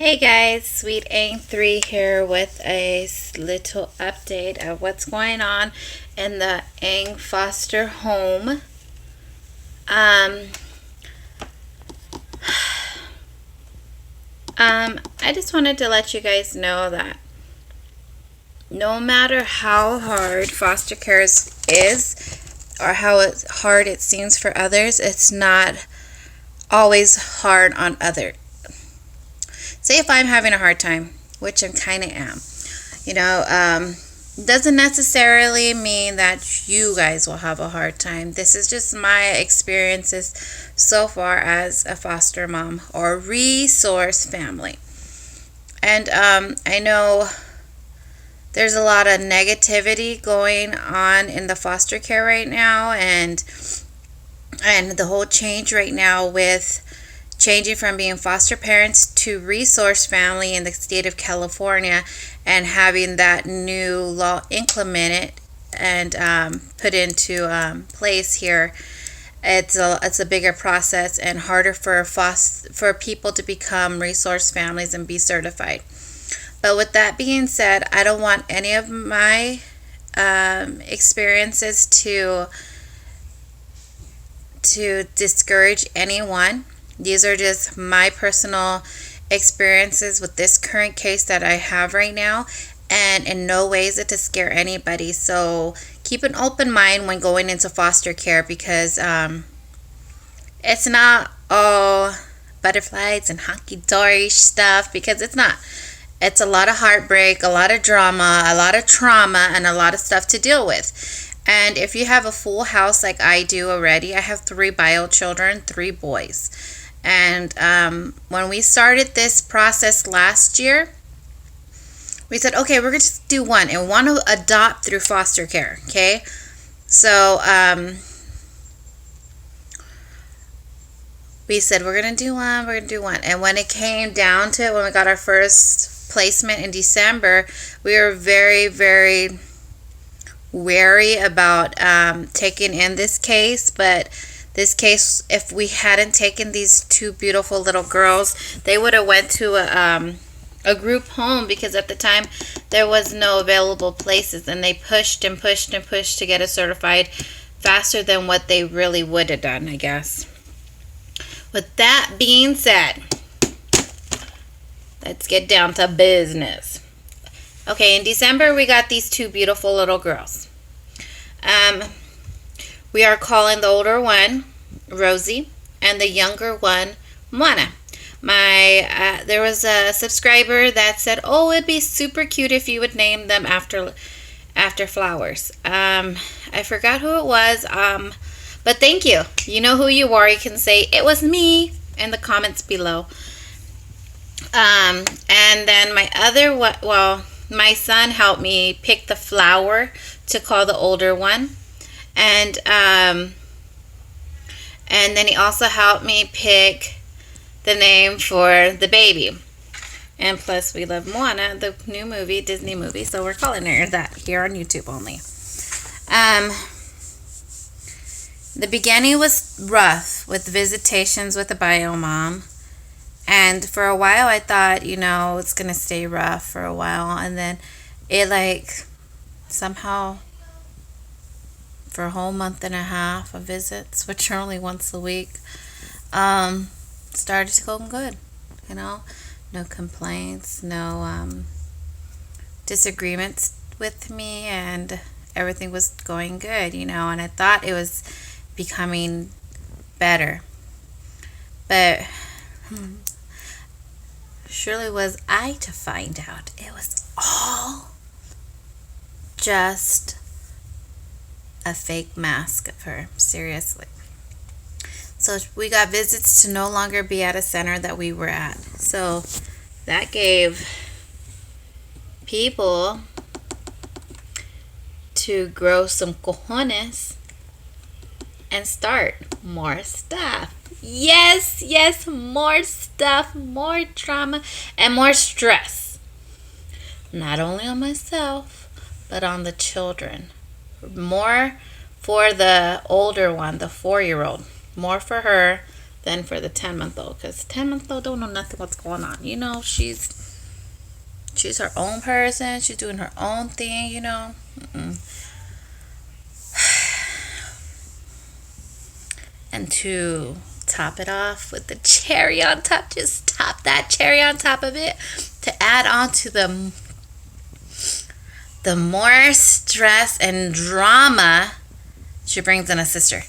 Hey guys, Sweet Aang 3 here with a little update of what's going on in the Aang foster home. Um, I just wanted to let you guys know that no matter how hard foster care is or how hard it seems for others, it's not always hard on others. Say if I'm having a hard time, which I kind of am, doesn't necessarily mean that you guys will have a hard time. This is just my experiences so far as a foster mom or resource family. And I know there's a lot of negativity going on in the foster care right now, and the whole change right now with changing from being foster parents to resource family in the state of California and having that new law implemented and put into place here. It's a bigger process and harder for people to become resource families and be certified. But with that being said, I don't want any of my experiences to discourage anyone. These are just my personal experiences with this current case that I have right now, and in no way is it to scare anybody. So keep an open mind when going into foster care, because it's not all butterflies and hunky-dory stuff, because it's not. It's a lot of heartbreak, a lot of drama, a lot of trauma, and a lot of stuff to deal with. And if you have a full house like I do already, I have 3 bio children, 3 boys. And when we started this process last year, we said, okay, we're going to do one, and we want to adopt through foster care, okay? So we said, we're going to do one. And when it came down to it, when we got our first placement in December, we were very, very wary about taking in this case. But this case, if we hadn't taken these 2 beautiful little girls, they would have went to a group home, because at the time there was no available places, and they pushed and pushed and pushed to get us certified faster than what they really would have done, I guess. With that being said, let's get down to business. Okay, in December we got these 2 beautiful little girls. We are calling the older one Rosie and the younger one Moana. There was a subscriber that said, "Oh, it'd be super cute if you would name them after flowers." I forgot who it was. But thank you. You know who you are. You can say it was me in the comments below. And then my son helped me pick the flower to call the older one. And then he also helped me pick the name for the baby. And plus, we love Moana, the new movie, Disney movie, so we're calling her that here on YouTube only. The beginning was rough with visitations with the bio mom. And for a while, I thought, it's going to stay rough for a while. And then it, somehow, for a whole month and a half of visits, which are only once a week, started to go good. No complaints, no disagreements with me, and everything was going good, and I thought it was becoming better. But surely was I to find out it was all just a fake mask of her, seriously. So we got visits to no longer be at a center that we were at. So that gave people to grow some cojones and start more stuff. Yes, more stuff, more trauma, and more stress. Not only on myself, but on the children. More for the older one, the 4-year-old. More for her than for the 10-month-old, because 10-month-old don't know nothing what's going on. You know, she's her own person. She's doing her own thing, you know. And to top it off with the cherry on top, just top that cherry on top of it to add on to the more stress and drama, she brings in a sister.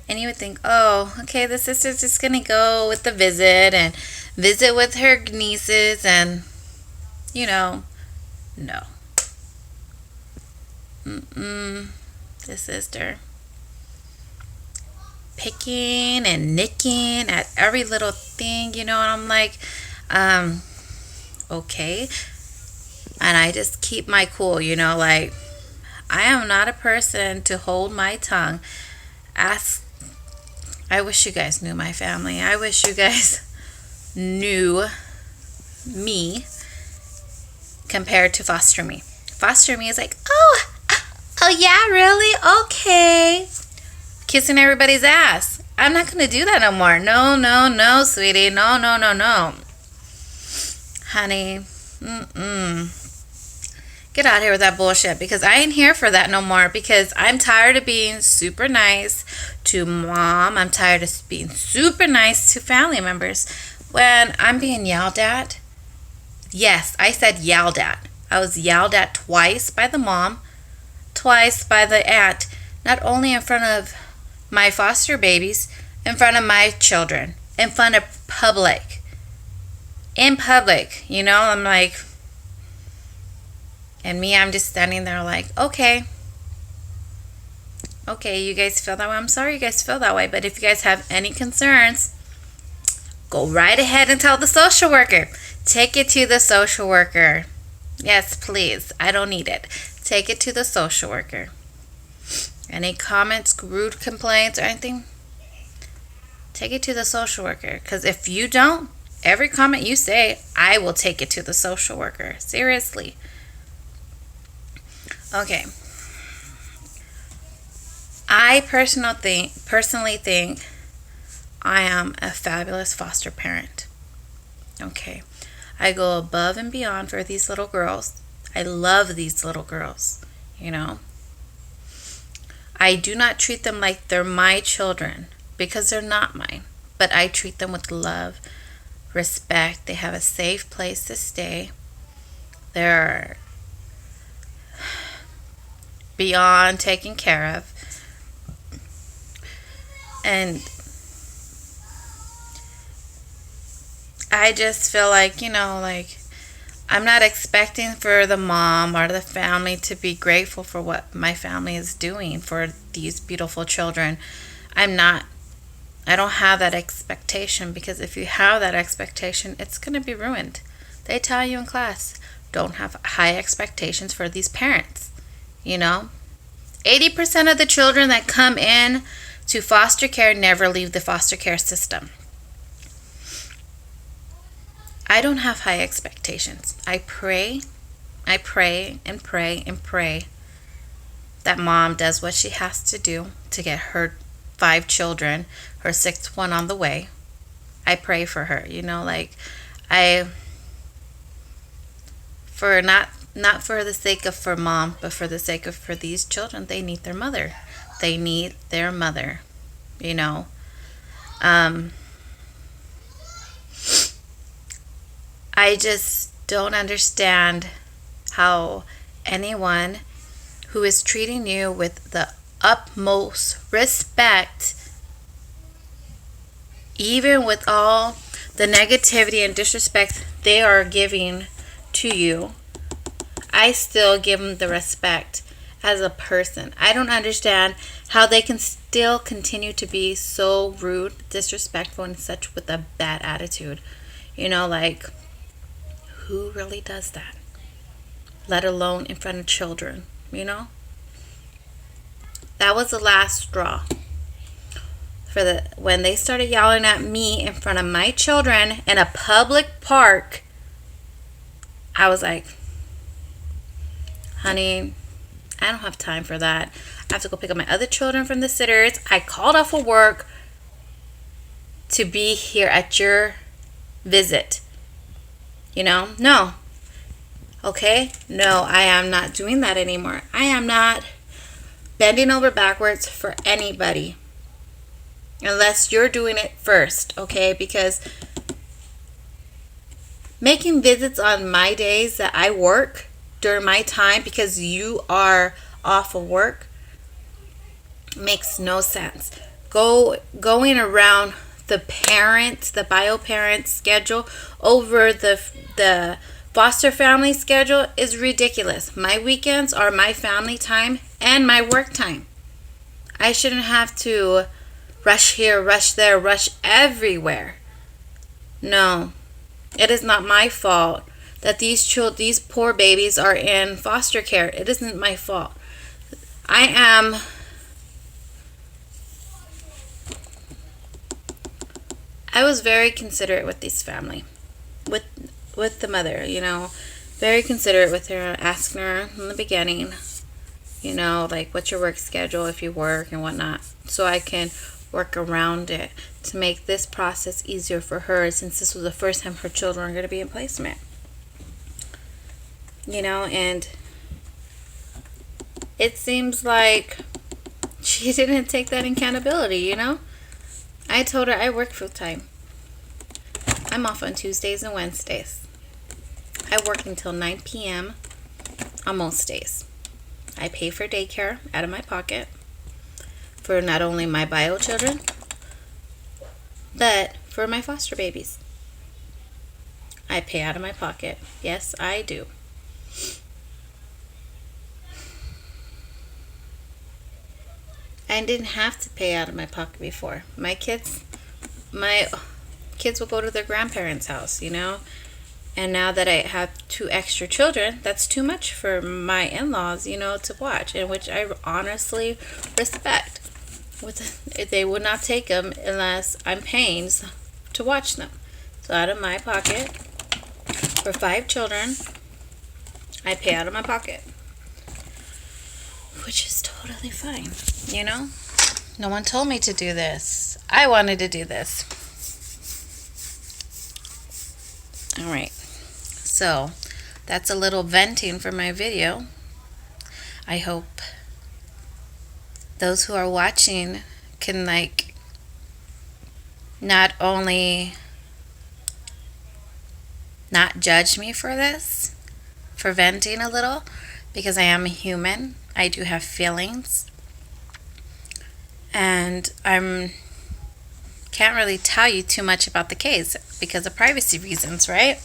And you would think, oh, okay, the sister's just going to go with the visit and visit with her nieces and, you know, no. The sister picking and nicking at every little thing, you know, and I'm like, okay. And I just keep my cool, you know, like, I am not a person to hold my tongue. I wish you guys knew my family. I wish you guys knew me compared to foster me. Foster me is like, oh yeah, really? Okay. Kissing everybody's ass. I'm not going to do that no more. No, sweetie. No. Honey, get out of here with that bullshit, because I ain't here for that no more, because I'm tired of being super nice to mom. I'm tired of being super nice to family members. When I'm being yelled at, yes, I said yelled at. I was yelled at twice by the mom, twice by the aunt, not only in front of my foster babies, in front of my children, in front of public. In public, you know, I'm like, and me, I'm just standing there like, okay, you guys feel that way. I'm sorry you guys feel that way, but if you guys have any concerns, go right ahead and tell the social worker. Take it to the social worker. Yes, please. I don't need it. Take it to the social worker. Any comments, rude complaints, or anything, take it to the social worker. Because if you don't, every comment you say, I will take it to the social worker. Seriously. Okay. I personally think I am a fabulous foster parent. Okay. I go above and beyond for these little girls. I love these little girls, you know. I do not treat them like they're my children, because they're not mine. But I treat them with love, respect. They have a safe place to stay. They're beyond taken care of. And I just feel like, you know, like, I'm not expecting for the mom or the family to be grateful for what my family is doing for these beautiful children. I don't have that expectation, because if you have that expectation, it's going to be ruined. They tell you in class, don't have high expectations for these parents. You know, 80% of the children that come in to foster care never leave the foster care system. I don't have high expectations. I pray and pray that mom does what she has to do to get her 5 children, her 6th one on the way. I pray for her, you know, like, for not for the sake of for mom, but for the sake of for these children. They need their mother. They need their mother, you know. I just don't understand how anyone who is treating you with the utmost respect, even with all the negativity and disrespect they are giving to you, I still give them the respect as a person. I don't understand how they can still continue to be so rude, disrespectful, and such with a bad attitude. You know, like, who really does that? Let alone in front of children, you know? That was the last straw. When they started yelling at me in front of my children in a public park, I was like, honey, I don't have time for that. I have to go pick up my other children from the sitters. I called off of work to be here at your visit. No. Okay? No, I am not doing that anymore. I am not bending over backwards for anybody unless you're doing it first, okay? Because making visits on my days that I work during my time because you are off of work makes no sense. Going around the bio parent schedule over the foster family schedule is ridiculous. My weekends are my family time and my work time. I shouldn't have to rush here, rush there, rush everywhere. No, it is not my fault that these poor babies are in foster care. It isn't my fault. I was very considerate with this family, with the mother, very considerate with her, asking her in the beginning, like what's your work schedule if you work and whatnot, so I can work around it to make this process easier for her, since this was the first time her children are going to be in placement. And it seems like she didn't take that accountability. I told her I work full time. I'm off on Tuesdays and Wednesdays. I work until 9 p.m. on most days. I pay for daycare out of my pocket for not only my bio children, but for my foster babies. I pay out of my pocket. Yes, I do. I didn't have to pay out of my pocket before. My kids will go to their grandparents' house, And now that I have 2 extra children, that's too much for my in-laws, to watch, and which I honestly respect. They would not take them unless I'm paying to watch them. So out of my pocket, for 5 children, I pay out of my pocket, which is totally fine, No one told me to do this. I wanted to do this. All right. So, that's a little venting for my video. I hope those who are watching can not only not judge me for this, for venting a little, because I am a human. I do have feelings. And can't really tell you too much about the case because of privacy reasons, right?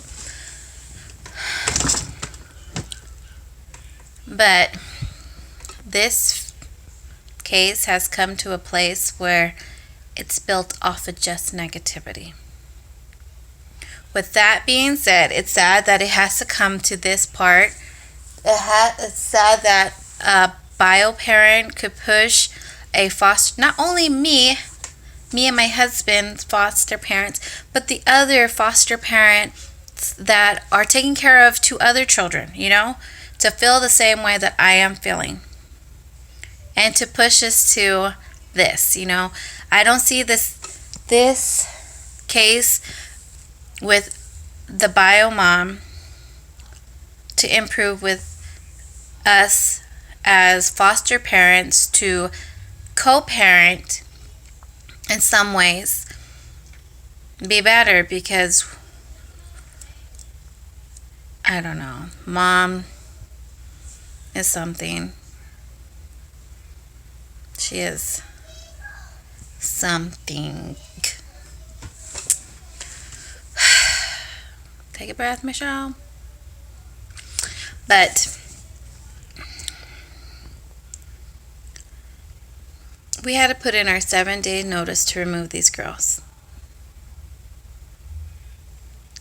But this case has come to a place where it's built off of just negativity. With that being said, it's sad that it has to come to this part. It's sad that a bio parent could push a foster, not only me and my husband's foster parents, but the other foster parents that are taking care of 2 other children, to feel the same way that I am feeling. And to push us to this, I don't see this case with the bio mom to improve with us as foster parents to co-parent in some ways be better, because I don't know, mom is something. She is something. Take a breath, Michelle. But we had to put in our 7-day notice to remove these girls.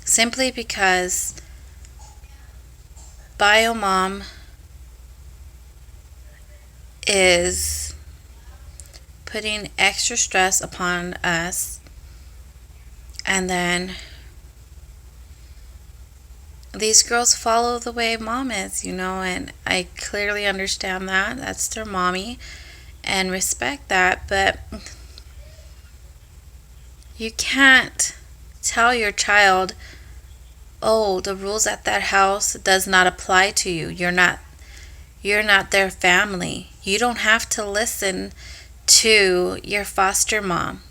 Simply because bio mom is putting extra stress upon us, and then these girls follow the way mom is, and I clearly understand that. That's their mommy and respect that, but You can't tell your child, oh, the rules at that house does not apply to you. You're not their family. You don't have to listen to your foster mom.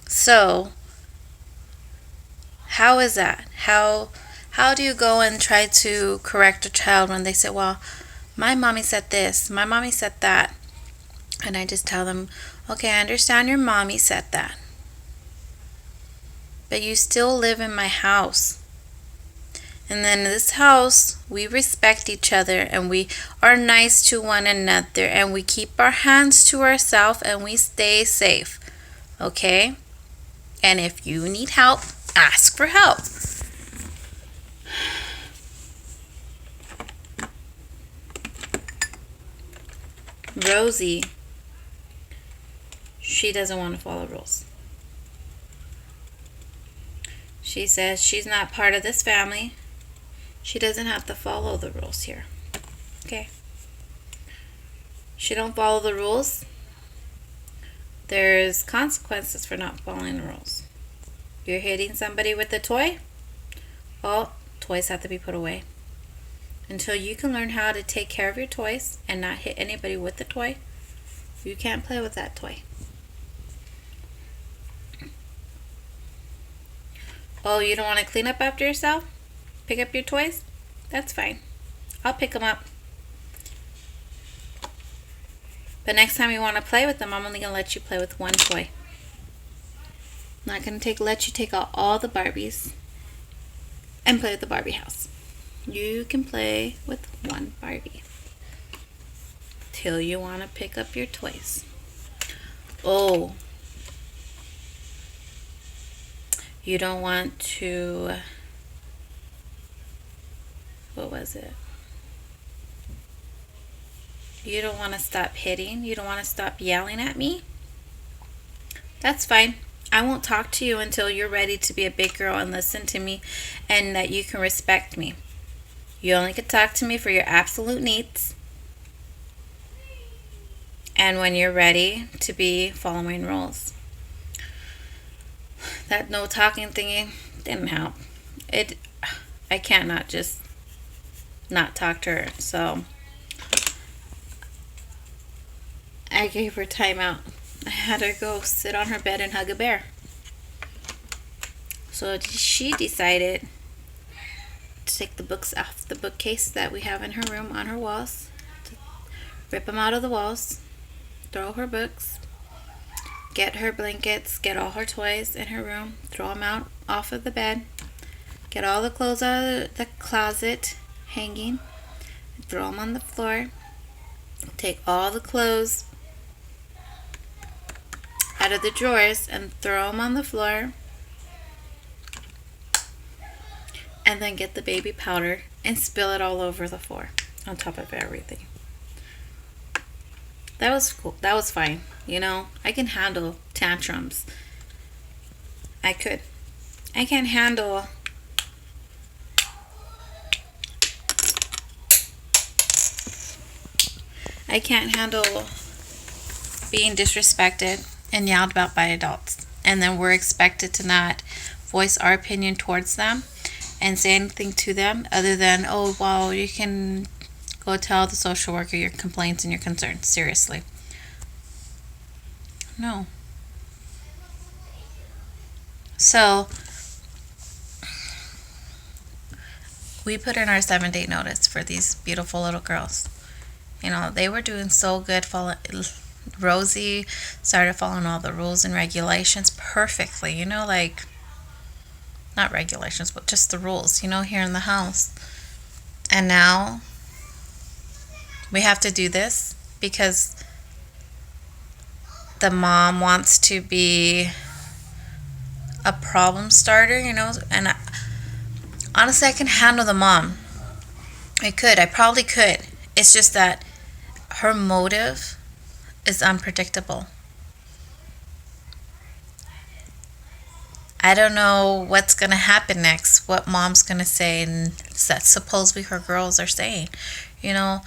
So, how is that? How do you go and try to correct a child when they say, well, my mommy said this, my mommy said that. And I just tell them, okay, I understand your mommy said that. But you still live in my house. And then in this house, we respect each other and we are nice to one another and we keep our hands to ourselves and we stay safe. Okay? And if you need help, ask for help. Rosie, she doesn't want to follow rules. She says she's not part of this family. She doesn't have to follow the rules here. Okay? She don't follow the rules. There's consequences for not following the rules. You're hitting somebody with a toy? Well, toys have to be put away. Until you can learn how to take care of your toys and not hit anybody with the toy, you can't play with that toy. Oh, you don't want to clean up after yourself? Pick up your toys? That's fine. I'll pick them up. But next time you want to play with them, I'm only going to let you play with one toy. I'm not going to let you take out all the Barbies and play with the Barbie house. You can play with one Barbie till you want to pick up your toys. Oh, you don't want to, what was it? You don't want to stop hitting? You don't want to stop yelling at me? That's fine. I won't talk to you until you're ready to be a big girl and listen to me and that you can respect me. You only can talk to me for your absolute needs and when you're ready to be following rules. That no talking thingy didn't help. I can't not just not talk to her, so I gave her time out. I had her go sit on her bed and hug a bear. So she decided to take the books off the bookcase that we have in her room on her walls, to rip them out of the walls, throw her books, get her blankets, get all her toys in her room, throw them out off of the bed, get all the clothes out of the closet hanging, throw them on the floor, take all the clothes out of the drawers and throw them on the floor, and then get the baby powder and spill it all over the floor on top of everything. That was cool. That was fine. You know, I can handle tantrums. I could. I can handle I can't handle being disrespected and yelled about by adults. And then we're expected to not voice our opinion towards them and say anything to them other than, oh, well, you can go tell the social worker your complaints and your concerns. Seriously. No. So, we put in our 7-day notice for these beautiful little girls. You know, they were doing so good. Rosie started following all the rules and regulations perfectly. You know, like, not regulations, but just the rules, you know, here in the house. And now we have to do this because the mom wants to be a problem starter, you know. And honestly, I can handle the mom. I probably could. It's just that her motive is unpredictable. I don't know what's going to happen next, what mom's going to say, and that supposedly her girls are saying. You know,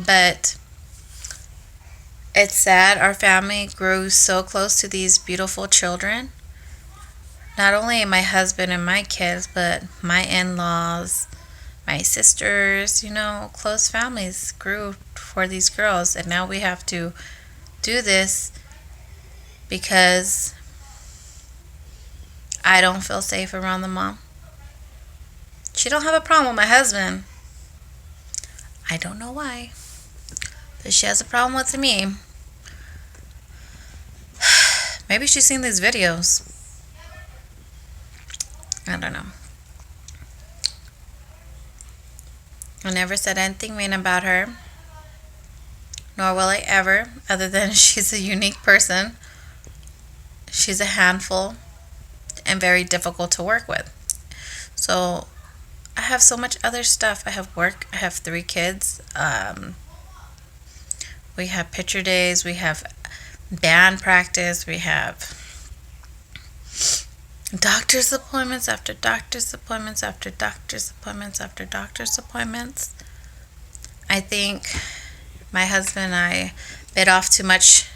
But it's sad our family grew so close to these beautiful children. Not only my husband and my kids, but my in-laws, my sisters, close families grew for these girls. And now we have to do this because I don't feel safe around the mom. She don't have a problem with my husband. I don't know why, but she has a problem with me. Maybe she's seen these videos. I don't know. I never said anything mean about her, nor will I ever, other than she's a unique person. She's a handful and very difficult to work with. So I have so much other stuff. I have work. I have 3 kids. We have picture days. We have band practice. We have doctor's appointments after doctor's appointments after doctor's appointments after doctor's appointments. I think my husband and I bit off too much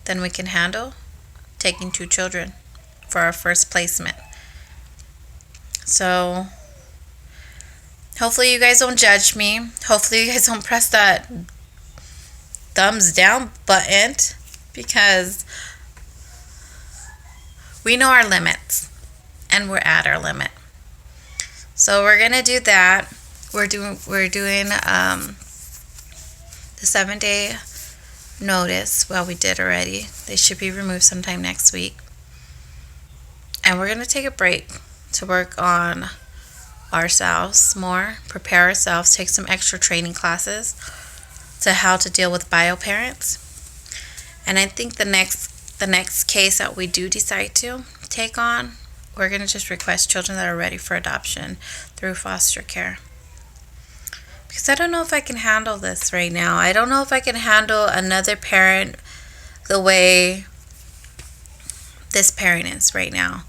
than we can handle, taking 2 children for our first placement. So hopefully you guys don't judge me. Hopefully you guys don't press that thumbs down button, because we know our limits and we're at our limit. So we're gonna do that. We're doing the 7-day notice. Well, we did already. They should be removed sometime next week. And we're gonna take a break to work on ourselves more, prepare ourselves, take some extra training classes to how to deal with bio parents. And I think the next case that we do decide to take on, we're going to just request children that are ready for adoption through foster care. Because I don't know if I can handle this right now. I don't know if I can handle another parent the way this parent is right now.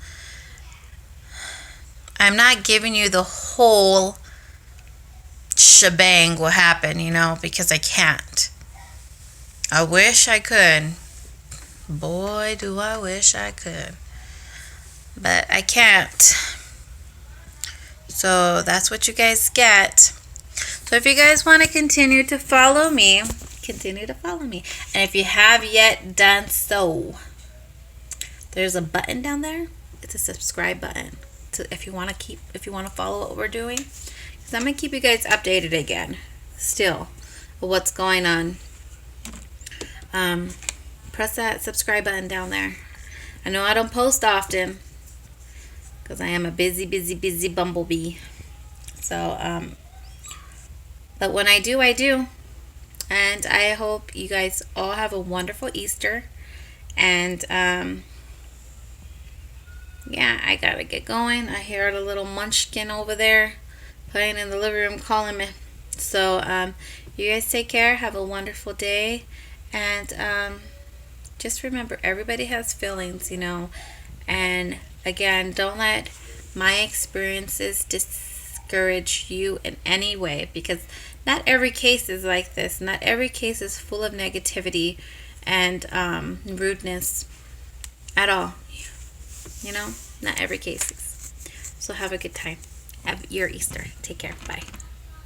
I'm not giving you the whole shebang will happen, because I can't. I wish I could. Boy, do I wish I could. But I can't. So that's what you guys get. So if you guys want to continue to follow me. And if you have yet done so, there's a button down there. It's a subscribe button. If you want to follow what we're doing. Because I'm going to keep you guys updated again. Still. What's going on. Press that subscribe button down there. I know I don't post often because I am a busy bumblebee. So, but when I do, I do. And I hope you guys all have a wonderful Easter. And, yeah, I gotta get going. I hear the little munchkin over there playing in the living room calling me. So, you guys take care. Have a wonderful day. And just remember, everybody has feelings, And again, don't let my experiences discourage you in any way, because not every case is like this. Not every case is full of negativity and rudeness at all. Not every case is. So have a good time. Have your Easter. Take care. Bye.